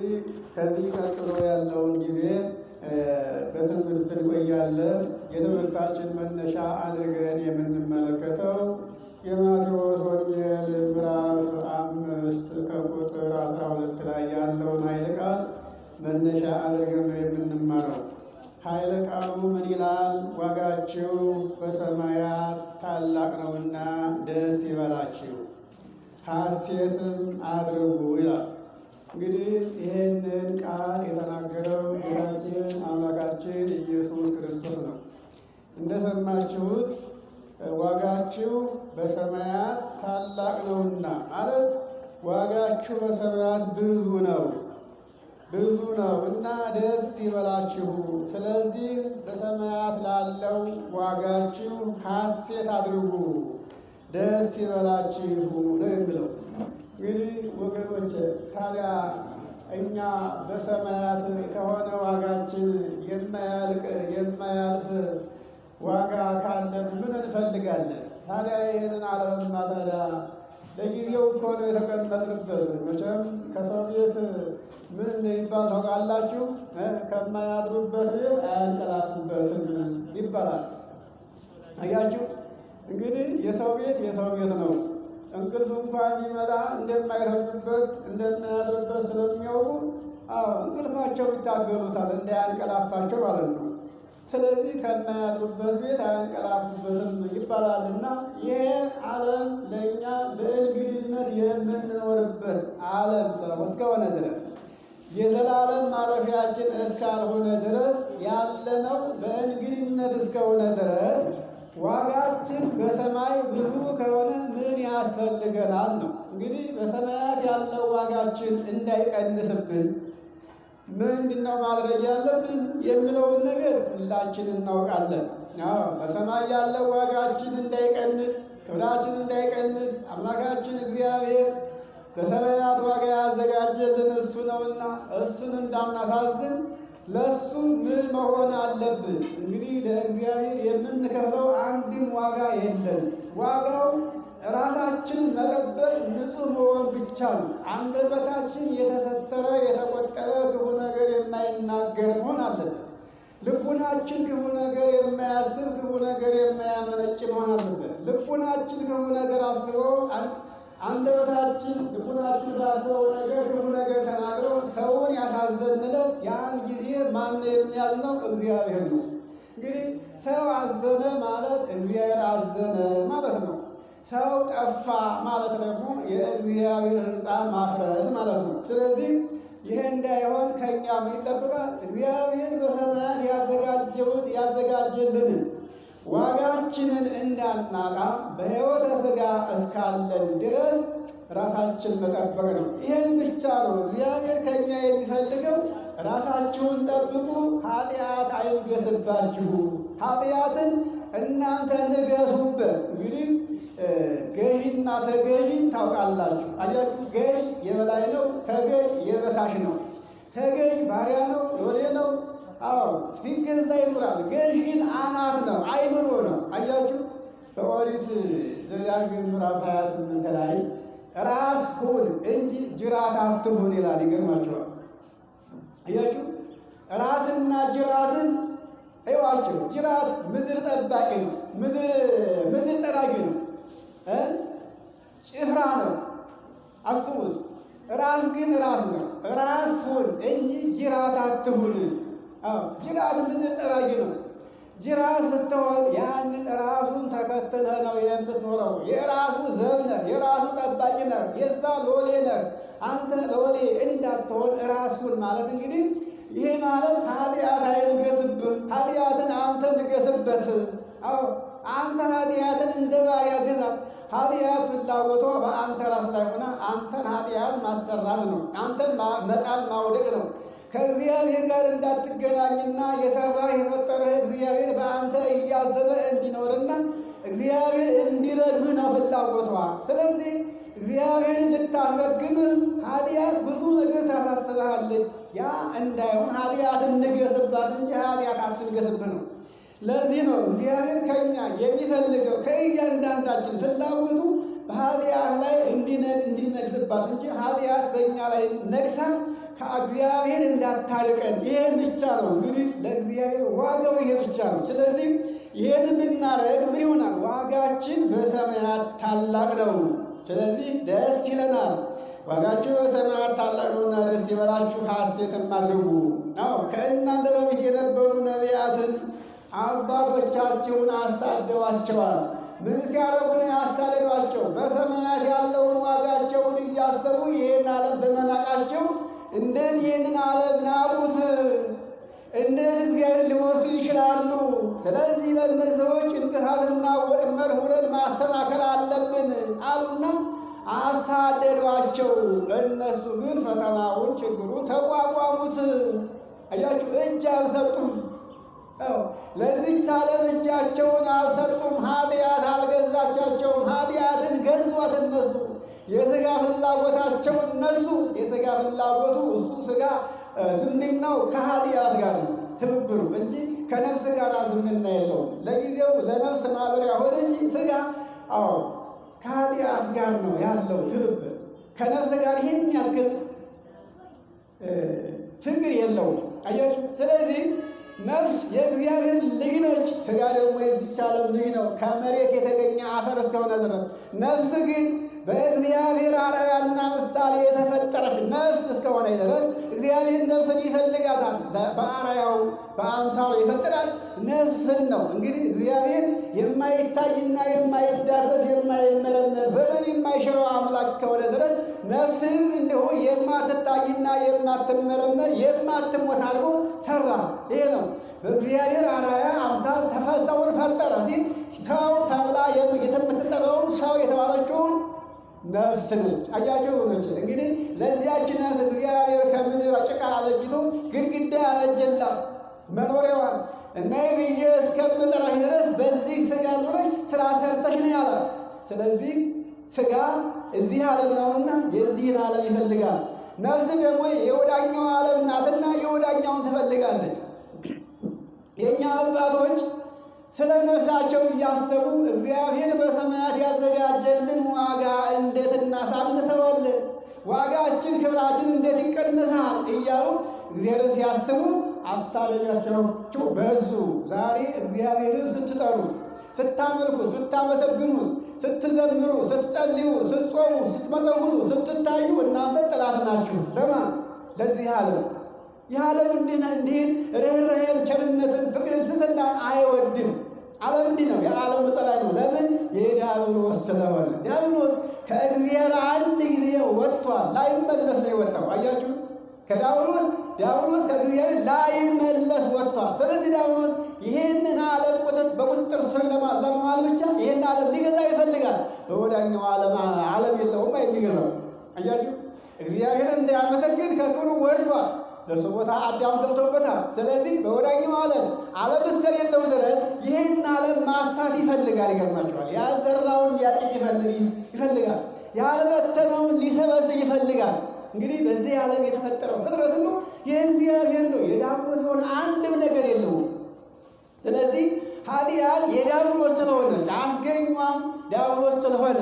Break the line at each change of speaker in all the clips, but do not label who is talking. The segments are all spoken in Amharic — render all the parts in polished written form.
እንግዲህ ከዚህ ቀጥሎ ያለውን ጊዜ በትምህርት እንቆያለን። የትምህርታችን መነሻ አድርገን የምንመለከተው የማቴዎስ ወንጌል ምዕራፍ 5 ከቁጥር 12 ላይ ያለውን ኃይለ ቃል መነሻ አድርገን ነው የምንማረው። ኃይለ ቃሉ ምን ይላል? ዋጋችሁ በሰማያት ታላቅ ነውና ደስ ይበላችሁ፣ ሐሴትም አድርጉ ይላል። እንግዲህ ይህንን ቃል የተናገረው ጌታችን አምላካችን ኢየሱስ ክርስቶስ ነው። እንደሰማችሁት ዋጋችሁ በሰማያት ታላቅ ነውና ማለት ዋጋችሁ በሰማያት ብዙ ነው እና ደስ ይበላችሁ። ስለዚህ በሰማያት ላለው ዋጋችሁ ሐሴት አድርጉ፣ ደስ ይበላችሁ ነው የሚለው። እንግዲህ ወገኖች ታዲያ እኛ በሰማያት ከሆነ ዋጋችን የማያልፍ ዋጋ ካለን ምን እንፈልጋለን? ታዲያ ይህንን ዓለምማ ታዲያ ለጊዜው እኮ ነው የተቀመጥንበት። መቼም ከሰው ቤት ምን እንደሚባል ታውቃላችሁ? ከማያድሩበት ቤት አያንቀላፉበትም ይባላል። አያችሁ እንግዲህ የሰው ቤት ነው። እንቅልፍ እንኳን ቢመጣ እንደማይተኙበት እንደማያድሩበት ስለሚያውቁ እንቅልፋቸው ይታገሉታል እንዳያንቀላፋቸው ማለት ነው። ስለዚህ ከማያድሩበት ቤት አያንቀላፉበትም ይባላልና ይሄ ዓለም ለእኛ በእንግድነት የምንኖርበት ዓለም እስከሆነ ድረስ የዘላለም ማረፊያችን እስካልሆነ ድረስ ያለነው በእንግድነት እስከሆነ ድረስ ዋጋችን በሰማይ ብዙ ከሆነ ምን ያስፈልገናል ነው። እንግዲህ በሰማያት ያለው ዋጋችን እንዳይቀንስብን ምንድነው ማድረግ ያለብን የሚለውን ነገር ሁላችን እናውቃለን። በሰማይ ያለው ዋጋችን እንዳይቀንስ፣ ክብራችን እንዳይቀንስ አምላካችን እግዚአብሔር በሰማያት ዋጋ ያዘጋጀልን እሱ ነውና እሱን እንዳናሳዝን ለሱ ምን መሆን አለብን? እንግዲህ ለእግዚአብሔር የምንከፍለው አንድም ዋጋ የለም። ዋጋው ራሳችንን መጠበቅ፣ ንጹሕ መሆን ብቻ ነው። አንደበታችን የተሰተረ የተቆጠረ ክፉ ነገር የማይናገር መሆን አለበት። ልቡናችን ክፉ ነገር የማያስብ ክፉ ነገር የማያመነጭ መሆን አለበት። ልቡናችን ክፉ ነገር አስበው አንደበታችን ልቡናችን ባሰበው ነገር ክፉ ነገር ተናግረው ሰውን ያሳዘንለት ያን ጊዜ ማን የሚያዝነው? እግዚአብሔር ነው። እንግዲህ ሰው አዘነ ማለት እግዚአብሔር አዘነ ማለት ነው። ሰው ጠፋ ማለት ደግሞ የእግዚአብሔር ሕንፃ ማፍረስ ማለት ነው። ስለዚህ ይሄ እንዳይሆን ከእኛ ምን ይጠብቃል? እግዚአብሔር በሰማያት ያዘጋጀልንን ዋጋችንን እንዳናጣ በሕይወተ ሥጋ እስካለን ድረስ ራሳችን መጠበቅ ነው። ይህን ብቻ ነው እግዚአብሔር ከእኛ የሚፈልገው። ራሳችሁን ጠብቁ፣ ኃጢአት አይንገስባችሁ፣ ኃጢአትን እናንተ ንገሱበት። እንግዲህ ገዢና ተገዢን ታውቃላችሁ። አያችሁ፣ ገዥ የበላይ ነው፣ ተገዥ የበታች ነው። ተገዥ ባሪያ ነው፣ ሎሌ ነው። ሲገዛ ይኖራል። ገዥ ግን አናት ነው፣ አይምሮ ነው። አያችሁ በኦሪት ዘዳግም ምዕራፍ 28 ላይ ራስ ሁን እንጂ ጅራት አትሁን ይላል። ይገርማችኋል። አያችሁ ራስና ጅራትን እዩዋቸው። ጅራት ምድር ጠባቂ ነው፣ ምድር ጠራጊ ነው፣ ጭፍራ ነው። አስቡት። ራስ ግን ራስ ነው። ራስ ሁን እንጂ ጅራት አትሁን። ጅራት ምድር ጠራጊ ነው። ጅራት ስትሆን ያንን ራሱን ተከትለህ ነው የምትኖረው። የራሱ ዘብ ነህ፣ የራሱ ጠባቂ ነህ፣ የዛ ሎሌ ነህ። አንተ ሎሌ እንዳትሆን ራሱን ማለት እንግዲህ ይሄ ማለት ኃጢአት አይንገስብህ። ኃጢአትን አንተ ንገስበት። አንተ ኃጢአትን እንደ ባሪያ ግዛት። ኃጢአት ፍላጎቷ በአንተ ራስ ላይ ሆና አንተን ኃጢአት ማሰራት ነው። አንተን መጣል ማውደቅ ነው። ከእግዚአብሔር ጋር እንዳትገናኝና የሰራህ የፈጠረህ እግዚአብሔር በአንተ እያዘነ እንዲኖርና እግዚአብሔር እንዲረግምህ ነው ፍላጎቷ። ስለዚህ እግዚአብሔርን ልታስረግምህ ኃጢአት ብዙ ነገር ታሳስብሃለች። ያ እንዳይሆን ኃጢአትን ንገስባት እንጂ ኃጢአት አትንገስብህ ነው። ለዚህ ነው እግዚአብሔር ከኛ የሚፈልገው ከእያንዳንዳችን ፍላጎቱ በኃጢአት ላይ እንዲነግስባት እንጂ ኃጢአት በእኛ ላይ ነግሳ ከእግዚአብሔር እንዳታርቀን። ይሄ ብቻ ነው እንግዲህ ለእግዚአብሔር ዋጋው ይሄ ብቻ ነው። ስለዚህ ይሄን ብናረግ ምን ይሆናል? ዋጋችን በሰማያት ታላቅ ነው። ስለዚህ ደስ ይለናል። ዋጋችሁ በሰማያት ታላቅ ነውና ደስ ይበላችሁ፣ ሐሴትም አድርጉ። አዎ ከእናንተ በፊት የነበሩ ነቢያትን አባቶቻቸውን አሳደዋቸዋል። ምን ሲያደርጉ ነው ያሳደዷቸው? በሰማያት ያለውን ዋጋቸውን እያሰቡ ይህን ዓለም በመናቃቸው እንዴት ይህንን ዓለም ናቁት? እንዴት እግዚአብሔር ሊወርሱ ይችላሉ? ስለዚህ ለእነዚህ ሰዎች እንቅፋትና ወጥመድ ሁነን ማስተካከል አለብን አሉና አሳደዷቸው። እነሱ ግን ፈተናውን፣ ችግሩን ተቋቋሙት። አያችሁ፣ እጅ አልሰጡም። ለዚች ዓለም እጃቸውን አልሰጡም። ኃጢአት አልገዛቻቸውም። ኃጢአትን ገዟት እነሱ። የሥጋ ፍላጎታቸው እነሱ የሥጋ ፍላጎቱ እሱ ሥጋ ዝምድናው ከኃጢአት ጋር ነው ትብብሩ እንጂ ከነፍስ ጋር ዝምድና የለውም። ለጊዜው ለነፍስ ማበሪያ ሆነ እንጂ ሥጋ ከኃጢአት ጋር ነው ያለው ትብብር። ከነፍስ ጋር ይህን ያክል ትግር የለውም። አያችሁ። ስለዚህ ነፍስ የእግዚአብሔር ልጅ ነች፣ ሥጋ ደግሞ የዚች ዓለም ልጅ ነው፣ ከመሬት የተገኘ አፈር እስከሆነ ድረስ። ነፍስ ግን በእግዚአብሔር አርአያና ምሳሌ የተፈጠረች ነፍስ እስከሆነ ድረስ እግዚአብሔር ነፍስን ይፈልጋታል። በአርአያው በአምሳሉ የፈጠራት ነፍስን ነው። እንግዲህ እግዚአብሔር የማይታይና የማይዳሰስ የማይመረመር ዘመን የማይሽረው አምላክ ከሆነ ድረስ ነፍስም እንዲሁ የማትታይና የማትመረመር የማትሞት አድርጎ ሰራ። ይሄ ነው በእግዚአብሔር አርአያ አምሳል ተፈሰውን ፈጠረ ሲል ሰው ተብላ የምትጠራውን ሰው የተባለችውን ነፍስ ነች። አያቸው ነች። እንግዲህ ለዚያች ነፍስ እግዚአብሔር ከምድር ጭቃ አበጅቶ ግድግዳ ያበጀላት መኖሪያዋን እና ብዬ እስከምጠራሽ ድረስ በዚህ ሥጋ ኑረሽ ስራ ሰርተሽ ነው ያላት። ስለዚህ ሥጋ እዚህ ዓለም ነውና የዚህን ዓለም ይፈልጋል። ነፍስ ደግሞ የወዳኛው ዓለም ናትና የወዳኛውን ትፈልጋለች። የእኛ አባቶች ስለ ነፍሳቸው እያሰቡ እግዚአብሔር በሰማያት ያዘጋጀልን ዋጋ እንዴት እናሳንሰዋለን? ዋጋችን ክብራችን እንዴት ይቀንሳል? እያሉ እግዚአብሔርን ሲያስቡ አሳዳጆቻቸው በዙ። ዛሬ እግዚአብሔርን ስትጠሩት፣ ስታመልኩት፣ ስታመሰግኑት፣ ስትዘምሩ፣ ስትጸልዩ፣ ስትጾሙ፣ ስትመጸውቱ፣ ስትታዩ እናንተ ጠላት ናችሁ። ለማን? ለዚህ ዓለም። ይህ ዓለም እንዲህን ርኅራኄን፣ ቸርነትን፣ ፍቅርን፣ ትሕትናን አይወድም። ዓለም እንዲህ ነው። የዓለም ጠላት ነው። ለምን? የዲያብሎስ ስለሆነ። ዲያብሎስ ከእግዚአብሔር አንድ ጊዜ ወጥቷል። ላይመለስ ነው የወጣው። አያችሁ፣ ዲያብሎስ ከእግዚአብሔር ላይመለስ ወጥቷል። ስለዚህ ዲያብሎስ ይህንን ዓለም በቁጥጥር ስር ለማዋል ብቻ ይህን ዓለም ሊገዛ ይፈልጋል። በወዳኛው ዓለም የለውም የሚገዛው። አያችሁ፣ እግዚአብሔር እንዳያመሰግን ከክብሩ ወርዷል። በእሱ ቦታ አዳም ገብቶበታል። ስለዚህ በወዳኛው ዓለም እስከሌለው ድረስ ይህን ዓለም ማሳት ይፈልጋል። ይገርማቸዋል። ያልዘራውን ሊያጭድ ይፈልጋል። ያልበተነውን ሊሰበስብ ይፈልጋል። እንግዲህ በዚህ ዓለም የተፈጠረው ፍጥረት ሁሉ የእግዚአብሔር ነው። የዲያብሎስ የሆነ አንድም ነገር የለውም። ስለዚህ ኃጢአት የዲያብሎስ ስለሆነ አስገኟም ዲያብሎስ ስለሆነ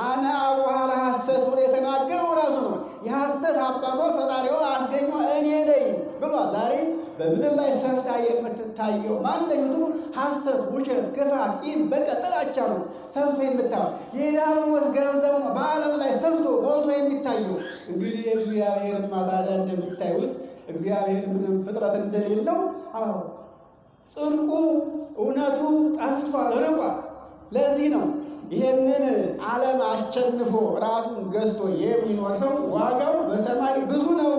አነ አቡሃ ለሐሰት ብሎ የተናገረው ራሱ ነው። የሐሰት አባቷ ፈጣሪዋ አስገኟ እኔ ነኝ ብሏል። ዛሬ በምድር ላይ ሰፍታ የምትታየው ማንነቱ ሐሰት፣ ውሸት፣ ክፋት፣ ቂም፣ በቀል፣ ጥላቻ ነው ሰፍቶ የምታየው። የዲያብሎስ ገንዘብ ነው በዓለም ላይ ሰፍቶ ጎልቶ የሚታየው። እንግዲህ የእግዚአብሔር ታዲያ እንደምታዩት እግዚአብሔር ምንም ፍጥረት እንደሌለው ጽድቁ እውነቱ ጠፍቷል፣ ርቋል። ለዚህ ነው ይህንን ዓለም አሸንፎ ራሱን ገዝቶ የሚኖር ሰው ዋጋው በሰማይ ብዙ ነው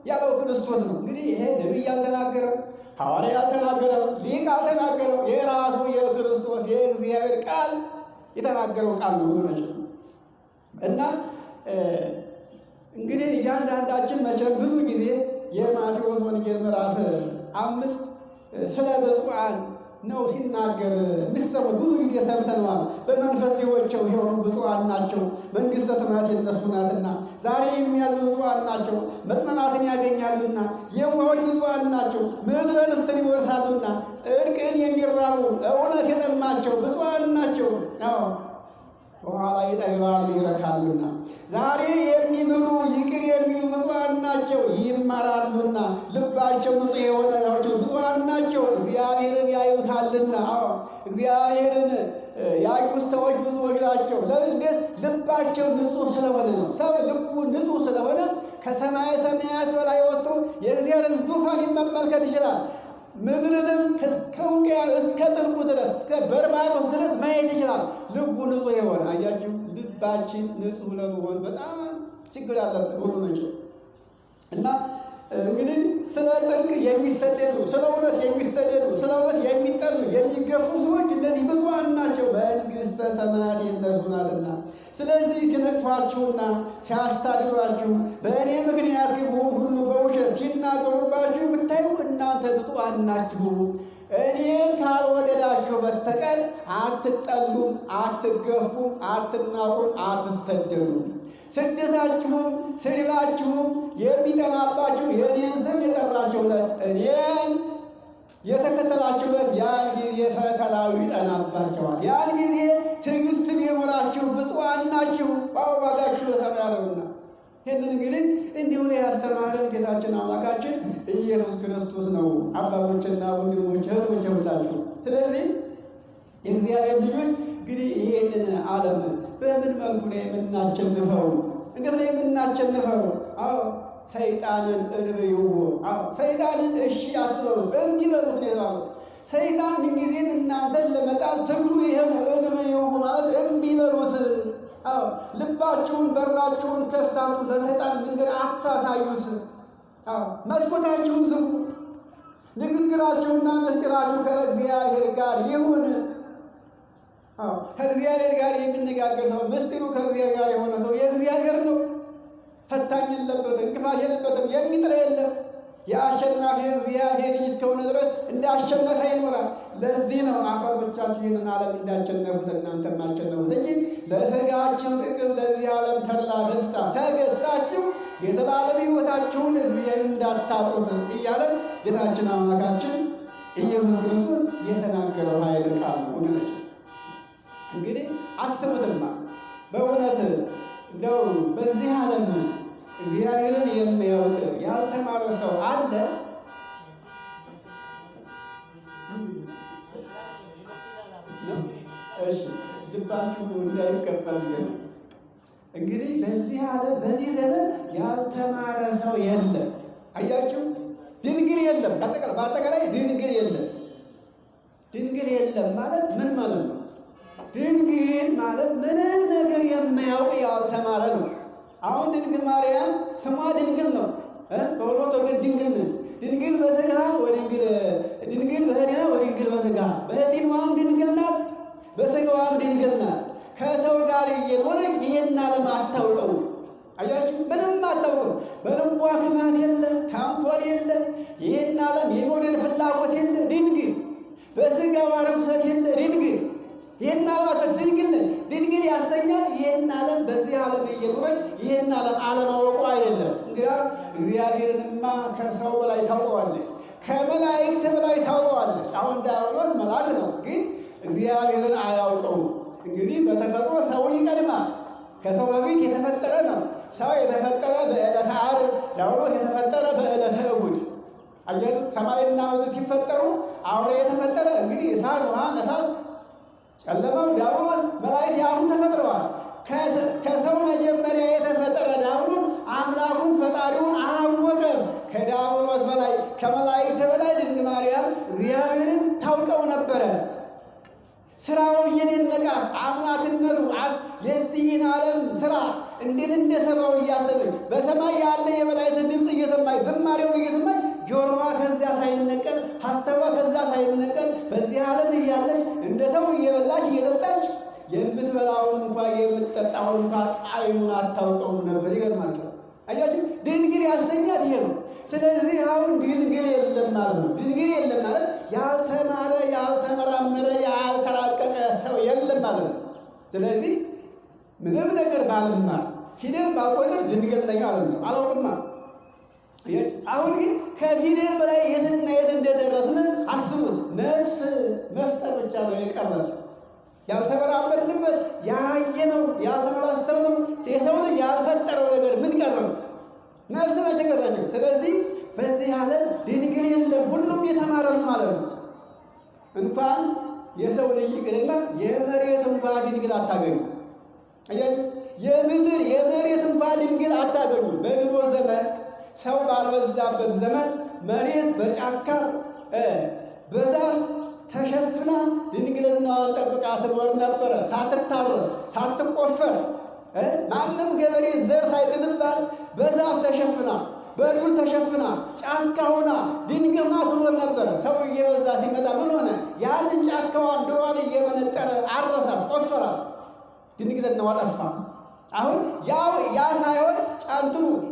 ያለው ክርስቶስ ነው። እንግዲህ ይሄ ነቢይ ያልተናገረው፣ ሐዋርያ ያልተናገረው፣ ሊቅ ያልተናገረው የራሱ የክርስቶስ የእግዚአብሔር ቃል የተናገረው ቃል ነው እና እንግዲህ እያንዳንዳችን መቼም ብዙ ጊዜ የማቴዎስ ወንጌል ምዕራፍ 5 ስለ ብፁዓን ነው ሲናገር የሚሰሙት። ብዙ ጊዜ ሰምተነዋል። በመንፈስ ሕይወቸው የሆኑ ብፁዓን ናቸው፣ መንግሥተ ሰማያት የእነርሱ ናትና። ዛሬ የሚያሉ ብፁዓን ናቸው፣ መጽናናትን ያገኛሉና። የዋሆች ብፁዓን ናቸው፣ ምድረ ርስትን ይወርሳሉና። ጽድቅን የሚራቡ እውነት የጠማቸው ብፁዓን ናቸው። በኋላ ይጠግባሉ ይረካሉና። ዛሬ የሚምሩ ይቅር የሚሉ ብፁዓን ናቸው ይማራሉና። ልባቸው ንጹሕ የሆነ ብፁዓን ናቸው እግዚአብሔርን ያዩታልና። እግዚአብሔርን ያዩት ሰዎች ብዙዎች ናቸው። ለእንዴት? ልባቸው ንጹሕ ስለሆነ ነው። ሰው ልቡ ንጹሕ ስለሆነ ከሰማየ ሰማያት በላይ ወጥቶ የእግዚአብሔርን ዙፋን መመልከት ይችላል። ምድርንም እስከ ውቅያኖስ እስከ ጥልቁ ድረስ እስከ በርባሮስ ድረስ ማየት ይችላል። ልቡ ንጹሕ የሆነ አያችሁ። ልባችን ንጹሕ ለመሆን በጣም ችግር አለብን ሁሉ ነች እና እንግዲህ ስለ ጽድቅ የሚሰደዱ፣ ስለ እውነት የሚሰደዱ፣ ስለ እውነት የሚጠሉ የሚገፉ ሰዎች እነዚህ ብፁዓን ናቸው፣ መንግሥተ ሰማያት የእነርሱ ናትና። ስለዚህ ሲነቅፏችሁና ሲያሳድዷችሁ በእኔ ምክንያት ክፉ ሁሉ በውሸት ሲናገሩባችሁ ብታዩ እናንተ ብፁዓን ናችሁ። እኔን ካልወደዳችሁ በስተቀር አትጠሉም፣ አትገፉም፣ አትናቁም፣ አትሰደዱም። ስደታችሁም ስድባችሁም የሚጠናባችሁ የእኔን ስም የጠራችሁለት እኔን የተከተላችሁበት ያን ጊዜ ፈተናው ይጠናባቸዋል። ያን ጊዜ ትዕግስት ቢኖራችሁ ብፁዓን ናችሁ፣ ዋጋችሁ በሰማይ ነውና። ይህንን እንግዲህ እንዲሁ ያስተማረን ጌታችን አምላካችን ኢየሱስ ክርስቶስ ነው። አባቶችና ወንድሞች እህቶች ሁላችሁ። ስለዚህ የእግዚአብሔር ልጆች እንግዲህ ይሄንን ዓለም በምን መልኩ ነው የምናሸንፈው? እንዴት ነው የምናሸንፈው? ሰይጣንን እንብይዎ። ሰይጣንን እሺ አትበሉ፣ እንዲበሉት ነው የተባለው። ሰይጣን ምንጊዜም እናንተን ለመጣል ትግሉ ይሄ ነው። እንብይዎ ማለት እንዲበሉት። ልባችሁን በራችሁን ከፍታችሁ ለሰይጣን መንገድ አታሳዩት። መስኮታችሁን ዝጉ። ንግግራችሁና ምስጢራችሁ ከእግዚአብሔር ጋር ይሁን። ከእግዚአብሔር ጋር የሚነጋገር ሰው ምስጢሩ ከእግዚአብሔር ጋር የሆነ ሰው የእግዚአብሔር ነው። ፈታኝ የለበትም፣ እንቅፋት የለበትም፣ የሚጥል የለም። የአሸናፊ እግዚአብሔር ልጅ እስከሆነ ድረስ እንዳሸነፈ ይኖራል። ለዚህ ነው አባቶቻችሁ ይህንን ዓለም እንዳሸነፉት እናንተም አሸነፉት እንጂ ለሥጋችሁ ጥቅም ለዚህ ዓለም ተድላ ደስታ ተገዝታችሁ የዘላለም ሕይወታችሁን እግዚአብሔር እንዳታጡት እያለ ጌታችን አምላካችን ኢየሱስ ክርስቶስ የተናገረው ኃይለ ቃል ነው። ወገኖች እንግዲህ አስቡትማ በእውነት እንደው በዚህ ዓለም እግዚአብሔርን የሚያውቅ ያልተማረ ሰው አለ? እሺ ልባችሁ እንዳይከፈል ነው። እንግዲህ በዚህ ዓለም በዚህ ዘመን ያልተማረ ሰው የለም። አያችሁ፣ ድንግል የለም። በአጠቃላይ ድንግል የለም። ድንግል የለም ማለት ምን ማለት ነው? ድንግል ማለት ምንም ነገር የማያውቅ ያልተማረ ነው። አሁን ድንግል ማርያም ስሟ ድንግል ነው። በሁለት ወገን ድንግል ነች። ድንግል በሥጋ ድንግል በሕሊና ወድንግል በሥጋ። በሕሊናዋም ድንግል ናት፣ በሥጋዋም ድንግል ናት። ከሰው ጋር እየኖረች ይሄን ዓለም አታውቀው። አያችሁ፣ ምንም አታውቀው። በልቧ ክፋት የለ፣ ተንኮል የለ፣ ይሄን ዓለም የመውደድ ፍላጎት የለ። ድንግል በሥጋዋ ርኩሰት የለ። ድንግል ይሄን ዓለም ድንግል ነች። ድንግል ያሰኛል ይሄን ዓለም በዚህ ዓለም እየኖረች ይሄን ዓለም አለማወቁ አይደለም። እንግዲህ እግዚአብሔርንማ ከሰው በላይ ታውቀዋለች፣ ከመላእክት በላይ ታውቀዋለች። አሁን ዲያብሎስ መልአክ ነው፣ ግን እግዚአብሔርን አያውቀውም። እንግዲህ በተፈጥሮ ሰውን ይቀድማል። ከሰው በፊት የተፈጠረ ነው። ሰው የተፈጠረ በዕለተ ዓርብ፣ ዲያብሎስ የተፈጠረ በዕለተ እሑድ። አየህ፣ ሰማይና ምድር ሲፈጠሩ አውሬ የተፈጠረ እንግዲህ እሳት፣ ውሃ፣ ነፋስ፣ ጨለማው፣ ዲያብሎስ፣ መላእክት ያሁን ተፈጥረዋል። ከሰው መጀመሪያ የተፈጠረ ዲያብሎስ አምላኩን ፈጣሪውን አላወቀም። ከዲያብሎስ በላይ ከመላእክት በላይ ድንግል ማርያም እግዚአብሔርን ታውቀው ነበረ። ስራው እየደነቃት አምላክነቱ የዚህን ዓለም ስራ እንዴት እንደሰራው እያሰበች በሰማይ ያለ የመላእክትን ድምፅ እየሰማች ዝማሬውን እየሰማች ጆሮዋ ከዚያ ሳይነቀል ሀሳቧ ከዚያ ሳይነቀል በዚህ ዓለም እያለች እንደ ሰው እየበላች እየጠጣች የምትበላውን እንኳ የምትጠጣውን እንኳ ጣዕሙን አታውቀውም ነበር። ይገርማቸው። አያችሁ፣ ድንግል ያሰኛት ይሄ ነው። ስለዚህ አሁን ድንግል የለም ማለት ነው። ድንግል የለም ማለት ያልተማረ፣ ያልተመራመረ፣ ያልተራቀቀ ሰው የለም ማለት ነው። ስለዚህ ምንም ነገር ባልማር ፊደል ባልቆጥር ድንግል ነኝ ማለት ነው። አላውቅማ። አሁን ግን ከፊደል በላይ የትና የት እንደደረስን አስቡት። ነፍስ መፍጠር ብቻ ነው የቀረን። ያልተመራመርንበት ያላየነው ያልተመላሰብነው የሰው ልጅ ያልፈጠረው ነገር ምን ቀረው? ነፍስ ነች የቀረችው። ስለዚህ በዚህ ዓለም ድንግል የለም፣ ሁሉም የተማረ ነው ማለት ነው። እንኳን የሰው ልጅ ይቅርና የመሬት እንኳን ድንግል አታገኙ። አያችሁ፣ የምድር የመሬት እንኳን ድንግል አታገኙ። በድሮ ዘመን ሰው ባልበዛበት ዘመን መሬት በጫካ በዛፍ ተሸፍና ድንግልናዋን ጠብቃ ትኖር ነበረ። ሳትታረስ ሳትቆፈር ማንም ገበሬ ዘር ሳይጥልባት በዛፍ ተሸፍና በዱር ተሸፍና ጫካ ሆና ድንግል ሆና ትኖር ነበረ። ሰው እየበዛ ሲመጣ ምን ሆነ? ያንን ጫካዋን ድሯን እየመነጠረ አረሳት፣ ቆፈራት፣ ድንግልናዋ ጠፋ። አሁን ያ ሳይሆን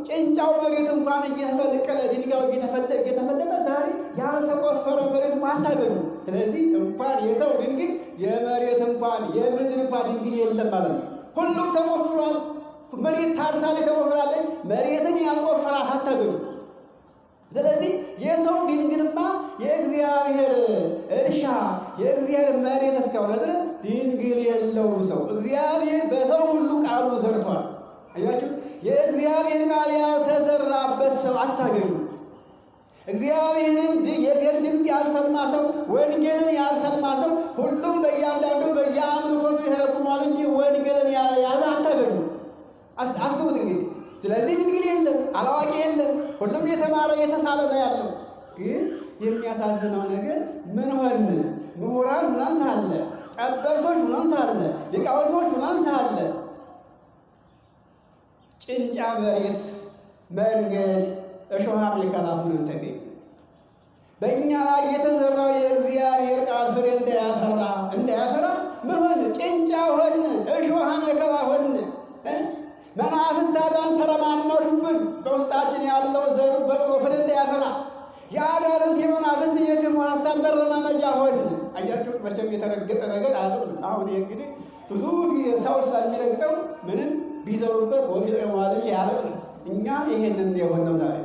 ጭንጫው መሬት እንኳን እየተፈለቀለ ድንጋዩ እየተፈለቀ ዛሬ ያልተቆፈረ መሬት እንኳን አታገኙ። ስለዚህ እንኳን የሰው ድንግል የመሬት እንኳን የምድር እንኳን ድንግል የለም ማለት ነው። ሁሉም ተቆፍሯል። መሬት ታርሳለች፣ ተቆፍራለች። መሬትን ያልቆፈራት አታገኙ። ስለዚህ የሰው ድንግልማ የእግዚአብሔር እርሻ የእግዚአብሔር መሬት እስከሆነ ድረስ ድንግል የለውም ሰው። እግዚአብሔር በሰው ሁሉ ቃሉ ዘርቷል። አያችሁ፣ የእግዚአብሔር ቃል ያልተዘራበት ሰው አታገኙ። እግዚአብሔርን የገር ድምፅ ያልሰማ ሰው፣ ወንጌልን ያልሰማ ሰው ሁሉም በእያንዳንዱ በየአምልኮቱ ይተረጉማል እንጂ ወንጌልን ያለ አታገኙ። አስቡት እንግዲህ። ስለዚህ ድንግል የለም፣ አላዋቂ የለም፣ ሁሉም የተማረ የተሳለ ነው ያለው። ግን የሚያሳዝነው ነገር ምን ሆን? ምሁራን ሁነን ሳለ፣ ጠበብቶች ሁነን ሳለ፣ ሊቃውንቶች ሁነን ሳለ ጭንጫ መሬት፣ መንገድ፣ እሾህ አሜከላ ሁነን ተገኘ። በእኛ ላይ የተዘራው የእግዚአብሔር ቃል ፍሬ እንዳያፈራ ምን ሆን? ጭንጫ ሆን፣ እሾህ አሜከላ ሆን። መናፍስት ታዲያን ተረማመዱብን። በውስጣችን ያለው ዘሩ በቅሎ ፍሬ እንዳያፈራ የአጋንንት የመናፍስት የክፉ ሀሳብ መረማመጃ ሆን። አያችሁ፣ መቼም የተረገጠ ነገር አያጥቅም። አሁን ይህ እንግዲህ ብዙ ሰው ስለሚረግጠው ምንም ቢዘሩበት ወፊ ማለት አያጥቅም። እኛ ይሄንን የሆነው ዛሬ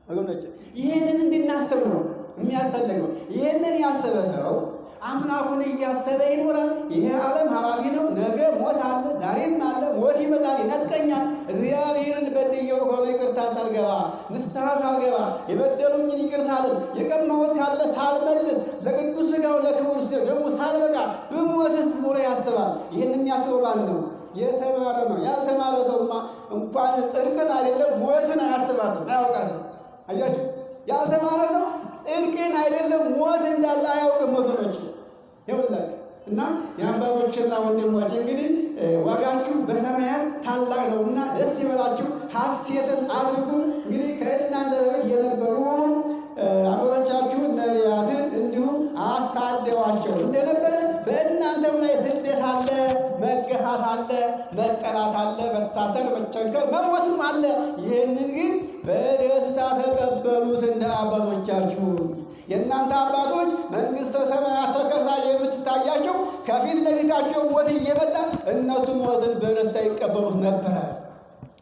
ወገኖች፣ ይሄንን እንድናስብ ነው የሚያስፈልገው። ይሄንን ያሰበ ሰው አምላኩን እያሰበ ይኖራል። ይሄ ዓለም ኃላፊ ነው። ነገ ሞት አለ፣ ዛሬም አለ። ሞት ይመጣል፣ ይነጥቀኛል። እግዚአብሔርን በድዬው ከሆነ ይቅርታ ሳልገባ ንስሐ ሳልገባ የበደሉኝን ይቅር ሳልል የቀማሁት ካለ ሳልመልስ ለቅዱስ ሥጋው ለክቡር ደግሞ ሳልበቃ ብሞትስ ብሎ ያስባል። ይህን የሚያስበው ማን ነው? የተማረ ነው። ያልተማረ ሰውማ እንኳን ጽድቅን አይደለም ሞትን አያስባትም፣ አያውቃትም። አያችሁ፣ ያልተማረ ሰው ጽድቅን አይደለም ሞት እንዳለ አያውቅም ወገኖች። ይኸውላችሁ እና የአባቶችና ወንድሞች እንግዲህ ዋጋችሁ በሰማያት ታላቅ ነውና ደስ ይበላችሁ፣ ሐሴትን አድርጉ። እንግዲህ ከእናንተ በፊት የነበሩ አባቶቻችሁን ነቢያትን እንዲሁ አሳደዋቸው እንደነበረ በእናንተም ላይ ስደት አለ፣ መገፋት አለ፣ መጠላት አለ፣ መታሰር፣ መቸንከር፣ መሞትም አለ። ይህንን ግን በደስታ ተቀበሉት እንደ አባቶቻችሁ። የእናንተ አባቶች መንግሥተ ሰማያት ተከፍታ የምትታያቸው ከፊት ለፊታቸው ሞት እየመጣ እነሱ ሞትን በደስታ ይቀበሉት ነበረ።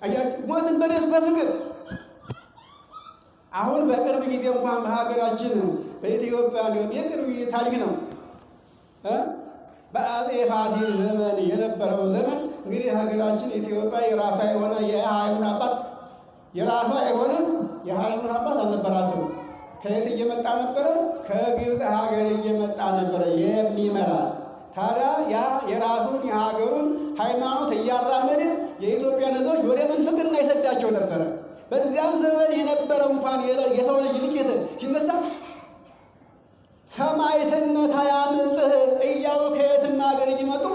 አያችሁ፣ ሞትን በደስታ በፍቅር። አሁን በቅርብ ጊዜ እንኳን በሀገራችን በኢትዮጵያ የቅርብ ታሪክ ነው። በአፄ ፋሲል ዘመን የነበረው ዘመን እንግዲህ ሀገራችን ኢትዮጵያ የራሷ የሆነ የሃይማኖት አባት የራሷ የሆነ የሃይማኖት አባት አልነበራትም። ከየት እየመጣ ነበረ? ከግብፅ ሀገር እየመጣ ነበረ የሚመራ። ታዲያ ያ የራሱን የሀገሩን ሃይማኖት እያራመደ የኢትዮጵያን ሕዝቦች ወደ ምንፍቅና ይሰዳቸው ነበረ። በዚያም ዘመን የነበረው እንኳን የሰው ልጅ ልቄት ሲነሳ ሰማዕትነት አያምልጥህ እያሉ ከየትም ሀገር እየመጡ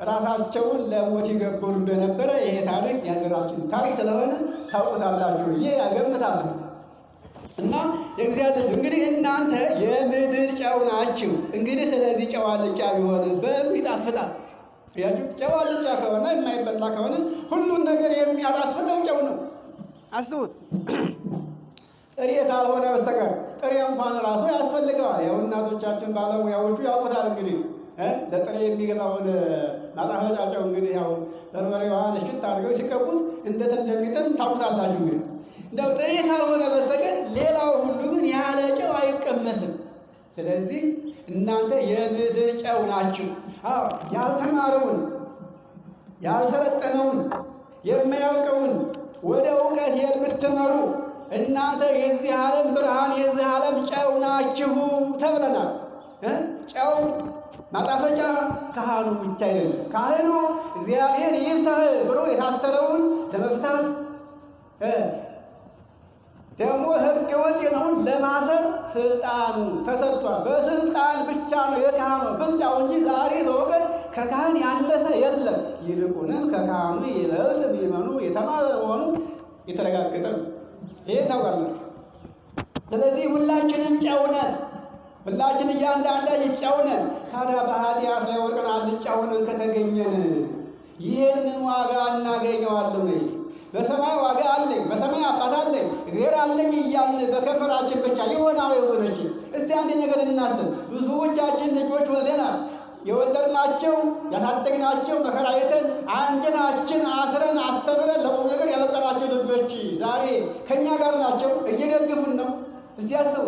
ራሳቸውን ለሞት ይገብሩ እንደነበረ ይሄ ታሪክ የሀገራችን ታሪክ ስለሆነ ታውቁታላችሁ። ይሄ ያገምታችሁ እና የእግዚአብሔር እንግዲህ እናንተ የምድር ጨው ናችሁ። እንግዲህ ስለዚህ ጨው አልጫ ቢሆን በምን ይጣፍጣል? ያችሁ ጨው አልጫ ከሆነ የማይበላ ከሆነ ሁሉን ነገር የሚያጣፍጠው ጨው ነው። አስቡት። ጥሬ ካልሆነ በስተቀር ጥሬ እንኳን ራሱ ያስፈልገዋል። ያው እናቶቻችን ባለሙያዎቹ ያውቁታል። እንግዲህ ለጥሬ የሚገባውን ማጣፈጫ ጨው እንግዲህ ያው በርበሬዋን እሽት አድርገው ሲቀቡት እንዴት እንደሚጥም ታውቁታላችሁ። እንግዲህ እንደው ጥሬ ካልሆነ በስተቀር ሌላው ሁሉ ግን ያለ ጨው አይቀመስም። ስለዚህ እናንተ የምድር ጨው ናችሁ። አዎ ያልተማረውን ያልሰለጠነውን የማያውቀውን ወደ እውቀት የምትመሩ እናንተ የዚህ ዓለም ብርሃን የዚህ ዓለም ጨው ናችሁ ተብለናል። ጨው ማጣፈጫ ካህኑ ብቻ አይደለም። ካህኑ እግዚአብሔር ይፍታህ ብሎ የታሰረውን ለመፍታት ደግሞ ሕገ ወጥ የሆነውን ለማሰር ስልጣኑ ተሰጥቷል። በስልጣን ብቻ ነው የካህኑ ብልጫው እንጂ ዛሬ በእውቀት ከካህን ያነሰ የለም። ይልቁንም ከካህኑ ይበልጥ ቢመኑ የተማረ መሆኑ የተረጋገጠ ነው። ይሄ ታውቃላችሁ። ስለዚህ ሁላችንም ጨው ነን። ሁላችን እያንዳንዳችን ጨው ነን። ታዲያ በኃጢአት ላይ ወድቀን አልጫ ሆነን ከተገኘን ይህንን ዋጋ እናገኘዋለን። በሰማይ ዋጋ አለኝ፣ በሰማይ አባት አለኝ፣ እግዚአብሔር አለኝ እያልን በከንፈራችን ብቻ ይሆናል ወገኖች? እስቲ አንድ ነገር እናስብ። ብዙዎቻችን ልጆች ወልደናል። የወለድናቸው ያሳደግናቸው መከራ አይተን አንጀታችን አስረን አስተምረን ለቁም ነገር ያበቃናቸው ልጆች ዛሬ ከእኛ ጋር ናቸው፣ እየደገፉን ነው። እስቲ አስቡ።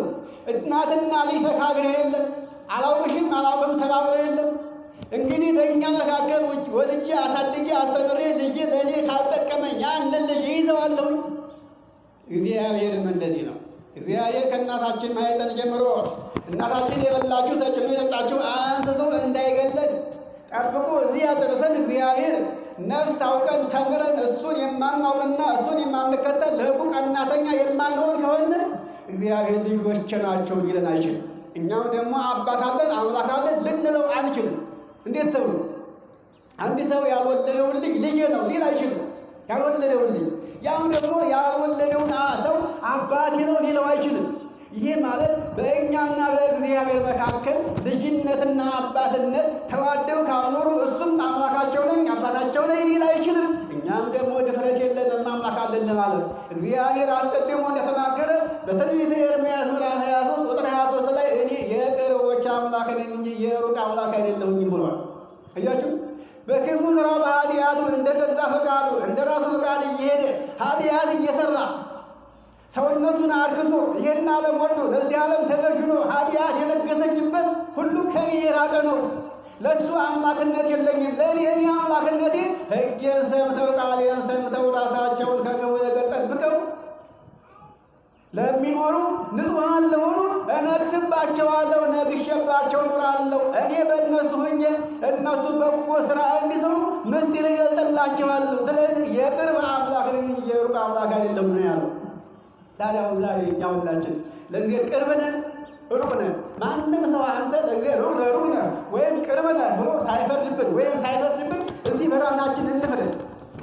እናትና ልጅ ተካግረው የለም፣ አላውቅሽም አላውቅም ተባብለው የለም። እንግዲህ በእኛ መካከል ወልጄ አሳድጌ አስተምሬ ልጄ ለእኔ ካልጠቀመኝ ያንን ልጅ ይዘዋለሁ። እግዚአብሔርም እንደዚህ ነው። እግዚአብሔር ከእናታችን ማኅፀን ጀምሮ እናታችን የበላችሁ ተጭኖ የጠጣችሁ አንስቶ እንዳይገለን ጠብቆ እዚህ ያደረሰን እግዚአብሔር ነፍስ አውቀን ተምረን እሱን የማናውቅና እሱን የማንከተል ለሕጉ ቀናተኛ የማንሆን ከሆነ እግዚአብሔር ልጆች ናቸው ሊለን አይችልም። እኛም ደግሞ አባት አለን አምላክ አለን ልንለው አንችልም። እንዴት ተብሎ አንድ ሰው ያልወለደውን ልጅ ልጄ ነው ሊል አይችልም። ያልወለደውን ልጅ ያም ደግሞ ያልወለደውን ሰው አባቴ ነው ሊለው አይችልም። ይሄ ማለት በእኛና በእግዚአብሔር መካከል ልጅነትና አባትነት ተዋደው ካልኖሩ እሱም አምላካቸው ነኝ አባታቸው ነኝ ሊል አይችልም። እኛም ደግሞ ድፍረት የለንም አምላክ አለን ማለት። እግዚአብሔር አስቀድሞ እንደተናገረ በትንቢተ ኤርምያስ ምዕራፍ 23 ቁጥር 23 ላይ እኔ የቅርቦች አምላክ ነኝ እንጂ የሩቅ አምላክ አይደለሁም ብሏል። አያችሁ፣ በክፉ ሥራ በኃጢአቱ እንደ ገዛ ፈቃዱ እንደ ራሱ ፈቃድ እየሄደ ኃጢአት እየሠራ ሰውነቱን አርክሶ ይሄን ዓለም ወዶ ለዚህ ዓለም ተገዥኖ ኃጢአት የነገሰችበት ሁሉ ከእኔ የራቀ ነው። ለእሱ አምላክነት የለኝም። ለእኔ አምላክነቴ ሕጌን ሰምተው ቃሌን ሰምተው ራሳቸውን ከክፉ ነገር ጠብቀው ለሚኖሩ ንጹሐን ለሆኑ እነግሥባቸዋለሁ፣ ነግሼባቸው እኖራለሁ። እኔ በእነሱ ሆኜ እነሱ በጎ ሥራ እንዲሰሩ ምስጢር እገልጥላቸዋለሁ። ስለዚህ የቅርብ አምላክ ነኝ እንጂ የሩቅ አምላክ አይደለሁም ነው ያለው። ታዲያ ዛሬ እኛ ሁላችን ለእግዚአብሔር ቅርብ ነን ሩቅ ነን? ማንም ሰው አንተ ለእግዚአብሔር ሩቅ ነህ ወይም ቅርብ ነህ ብሎ ሳይፈርድብን ወይም ሳይፈርድብን እዚህ በራሳችን እንፍረድ።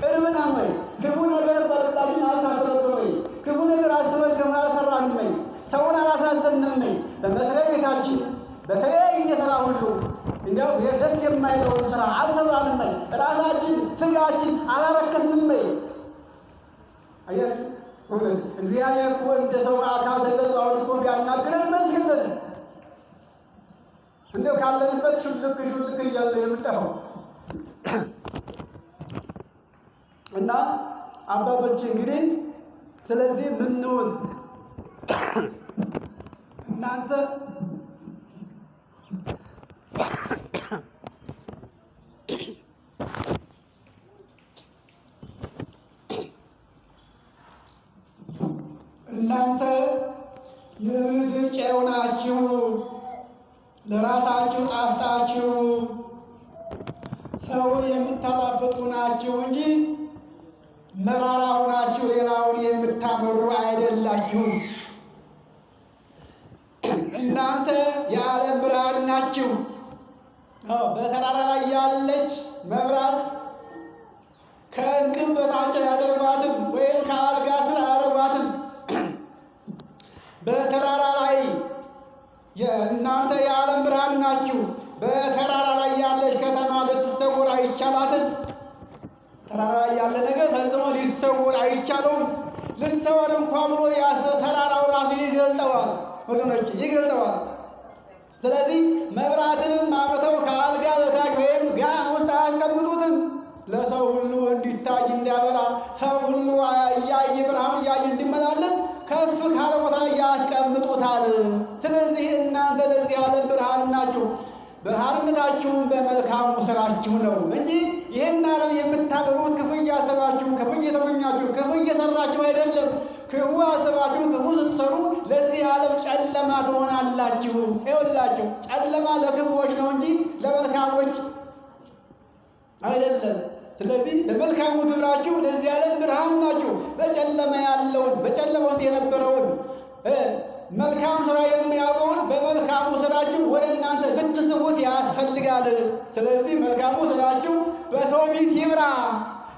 ቅርብ ነን ወይ? ክፉ ነገር በልባችን አልታሰረብን ወይ? ክፉ ነገር አስበን ክፉ አልሰራንም ወይ? ሰውን አላሳዘንም ወይ? በመስሪያ ቤታችን በተለያየ ስራ ሁሉ እንዲያው ደስ የማይለውን ስራ አልሰራንም ወይ? ራሳችን ስጋችን አላረከስንም ወይ? አያችሁ፣ እግዚአብሔር እኮ እንደ ሰው አካል ተገልጦ አውጥቶ ቢያናግረን መልስ የለንም። እንደው ካለንበት ሹልክ ሹልክ እያለ የምንጠፋው እና አባቶች እንግዲህ ስለዚህ ምንውን እናንተ እናንተ የምድር ጨው ናችሁ፣ ለራሳችሁ ጣፍጣችሁ ሰውን የምታጣፍጡ ናችሁ እንጂ መራራ ሆናችሁ ሌላውን የምታመሩ አይደላችሁም። እናንተ የዓለም ብርሃን ናችሁ። በተራራ ላይ ያለች መብራት ከእንቅብ በታች አያደርጓትም ወይም ከአልጋ ስር አያደርጓትም። በተራራ ላይ እናንተ የዓለም ብርሃን ናችሁ። በተራራ ላይ ያለች ከተማ ልትሰወር አይቻላትም። ተራራ ላይ ያለ ነገር ፈጽሞ ሊሰወር አይቻለውም። ልሰወር እንኳ ብሎ ተራራው ራሱ ይገልጠዋል፣ ወገኖች ይገልጠዋል። ስለዚህ መብራትንም አብርተው ከአልጋ በታች ወይም ጋን ውስጥ አያስቀምጡትም። ለሰው ሁሉ እንዲታይ እንዲያበራ ሰው ሁሉ እያየ ብርሃኑ እያየ እንዲመላለስ ከፍ ካለ ቦታ ላይ ያስቀምጡታል። ያውቁታል። ስለዚህ እናንተ ለዚህ ዓለም ብርሃን ናችሁ። ብርሃንነታችሁም በመልካሙ ስራችሁ ነው እንጂ ይህን ዓለም የምታበሩት ክፉ እያሰባችሁ፣ ክፉ እየተመኛችሁ፣ ክፉ እየሰራችሁ አይደለም። ክፉ አስባችሁ ክፉ ስትሰሩ ለዚህ ዓለም ጨለማ ትሆናላችሁ። ይኸውላችሁ ጨለማ ለክፉዎች ነው እንጂ ለመልካሞች አይደለም። ስለዚህ ለመልካሙ ግብራችሁ ለዚህ ዓለም ብርሃን ናችሁ። በጨለማ ያለውን በጨለማ ውስጥ የነበረውን መልካም ስራ የሚያውቀውን በመልካሙ ስራችሁ ወደ እናንተ ልትስቡት ያስፈልጋል። ስለዚህ መልካሙ ስራችሁ በሰው ፊት ይብራ።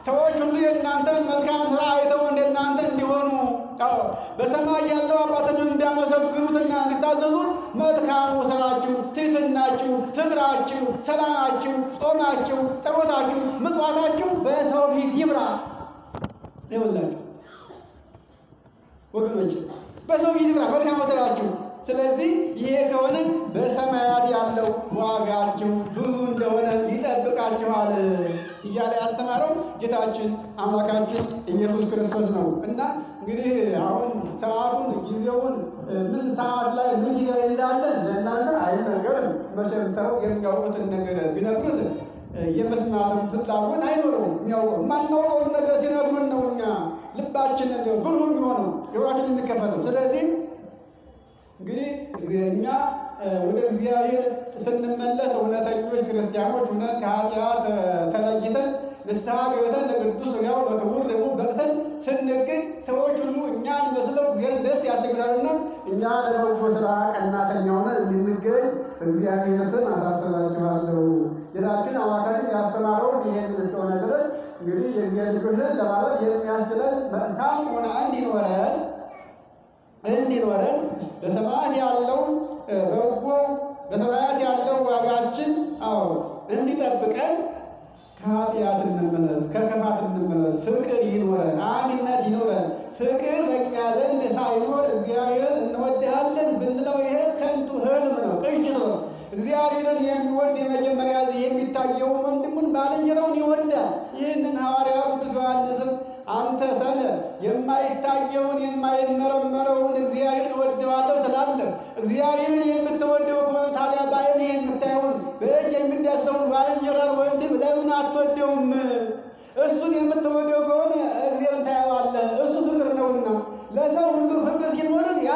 ሰዎች ሁሉ የእናንተን መልካም ስራ አይተው እንደናንተ እንዲሆኑ በሰማይ ያለው አባታችሁን እንዲያመሰግኑትና እንዲታዘዙት መልካሙ ስራችሁ፣ ትሕትናችሁ፣ ፍቅራችሁ፣ ሰላማችሁ፣ ጾማችሁ፣ ጸሎታችሁ፣ ምጽዋታችሁ በሰው ፊት ይብራ። ይኸውላችሁ ወገኖች በሰው ፊት ይብራ መልካሙ ስራችሁ። ስለዚህ ይሄ ከሆነ በሰማያት ያለው ዋጋችሁ ብዙ እንደሆነ ይጠብቃችኋል እያለ ያስተማረው ጌታችን አምላካችን ኢየሱስ ክርስቶስ ነው። እና እንግዲህ አሁን ሰዓቱን ጊዜውን ምን ሰዓት ላይ ምን ጊዜ ላይ እንዳለ ለእናንተ አይነገርም። መቼም ሰው የሚያውቁትን ነገር ቢነግሩት የመስማትን ፍላጎት አይኖረውም። የሚያውቀው የማናውቀውን ነገር ሲነግሩን ነው እኛ ልባችን ብሩህ የሚሆነው ጆሯችን የሚከፈተው። ስለዚህ እንግዲህ እኛ ወደ እግዚአብሔር ስንመለስ እውነተኞች ክርስቲያኖች ሆነን ከኃጢአት ተለይተን ንስሐ ገብተን ለቅዱስ ሥጋው ለክቡር ደሙ በቅተን ስንገኝ ሰዎች ሁሉ እኛን መስለው እግዚአብሔርን ደስ ያሰኙታልና እኛ ለበጎ ሥራ ቀናተኛ ሆነን እንድንገኝ እግዚአብሔር ስም አሳስባችኋለሁ። ጌታችን አምላካችን ያስተማረው ይሄን እስከሆነ ድረስ እንግዲህ የእግዚአብሔር ልጆች ነን ለማለት የሚያስችለን መልካም ሆነ እንዲኖረን በሰማያት ያለው በጎ በሰማያት ያለው ዋጋችን እንዲጠብቀን ከኃጢአት እንመለስ፣ ከክፋት እንመለስ፣ ፍቅር ይኖረን፣ አንድነት ይኖረን። ፍቅር በእኛ ዘንድ ሳይኖር እግዚአብሔርን እንወድሃለን ብንለው ይሄ ከንቱ ህልም ነው፣ ቅዥት ነው። እግዚአብሔርን የሚወድ የመጀመሪያ የሚታየውን ወንድሙን ባልንጀራውን ይወዳል። ይህንን ሐዋርያው ቅዱስ ዮሐንስም አንተ ሰነፍ የማይታየውን የማይመረመረውን እግዚአብሔርን እወደዋለሁ ትላለህ። እግዚአብሔርን የምትወደው ከሆነ ታዲያ በዓይን የምታየውን በእጅ የሚዳሰውን ባልንጀራን ወንድም ለምን አትወደውም? እሱን የምትወደው ከሆነ እግዚአብሔርን ታየዋለህ። እሱ ፍቅር ነውና ለሰው ሁሉ ፍቅር ሲኖርህ ያ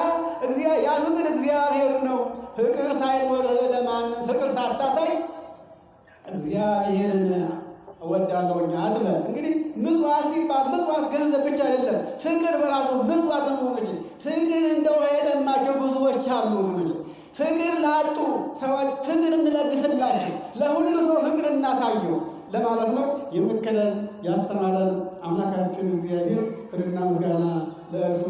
ፍቅር እግዚአብሔር ነው። ፍቅር ሳይኖርህ ለማንም ፍቅር ሳታሳይ እግዚአብሔርን እወዳለሁኝ አትበል። እንግዲህ ምጽዋት ሲባል ምጽዋት ገንዘብ ብቻ አይደለም። ፍቅር በራሱ ምጽዋት ነው። ፍቅር እንደው የለማቸው ብዙዎች አሉ። ፍቅር ላጡ ሰዎች ፍቅር እንለግስላቸው፣ ለሁሉ ሰው ፍቅር እናሳየው ለማለት ነው። የመከረን ያስተማረን አምላካችን እግዚአብሔር ክብርና ምስጋና ለእርሱ